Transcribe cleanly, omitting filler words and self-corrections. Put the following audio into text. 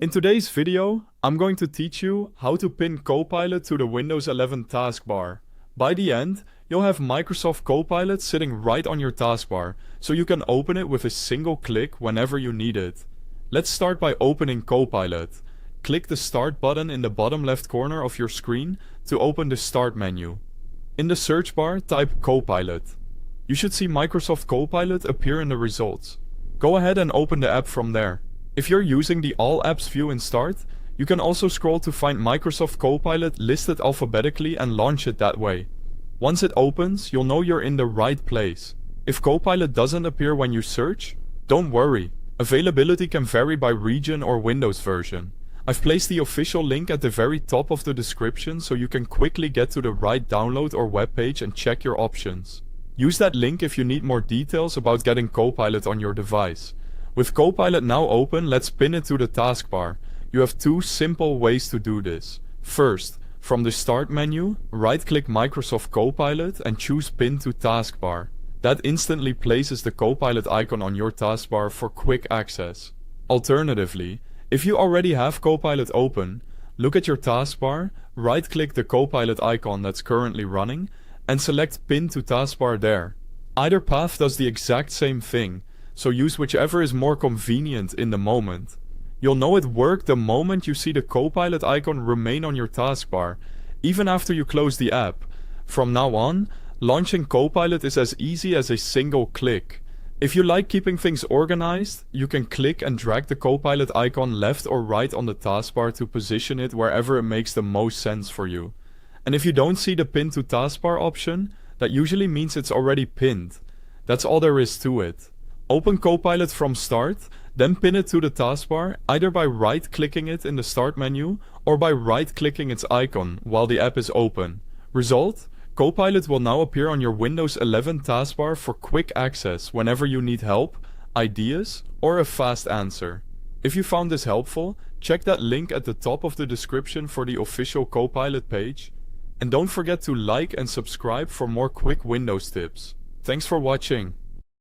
In today's video, I'm going to teach you how to pin Copilot to the Windows 11 taskbar. By the end, you'll have Microsoft Copilot sitting right on your taskbar, so you can open it with a single click whenever you need it. Let's start by opening Copilot. Click the Start button in the bottom left corner of your screen to open the Start menu. In the search bar, type Copilot. You should see Microsoft Copilot appear in the results. Go ahead and open the app from there. If you're using the All Apps view in Start, you can also scroll to find Microsoft Copilot listed alphabetically and launch it that way. Once it opens, you'll know you're in the right place. If Copilot doesn't appear when you search, don't worry. Availability can vary by region or Windows version. I've placed the official link at the very top of the description so you can quickly get to the right download or web page and check your options. Use that link if you need more details about getting Copilot on your device. With Copilot now open, let's pin it to the taskbar. You have two simple ways to do this. First, from the Start menu, right-click Microsoft Copilot and choose Pin to Taskbar. That instantly places the Copilot icon on your taskbar for quick access. Alternatively, if you already have Copilot open, look at your taskbar, right-click the Copilot icon that's currently running, and select Pin to Taskbar there. Either path does the exact same thing, so use whichever is more convenient in the moment. You'll know it worked the moment you see the Copilot icon remain on your taskbar, even after you close the app. From now on, launching Copilot is as easy as a single click. If you like keeping things organized, you can click and drag the Copilot icon left or right on the taskbar to position it wherever it makes the most sense for you. And if you don't see the Pin to Taskbar option, that usually means it's already pinned. That's all there is to it. Open Copilot from Start, then pin it to the taskbar either by right-clicking it in the Start menu or by right-clicking its icon while the app is open. Result? Copilot will now appear on your Windows 11 taskbar for quick access whenever you need help, ideas, or a fast answer. If you found this helpful, check that link at the top of the description for the official Copilot page. And don't forget to like and subscribe for more quick Windows tips. Thanks for watching.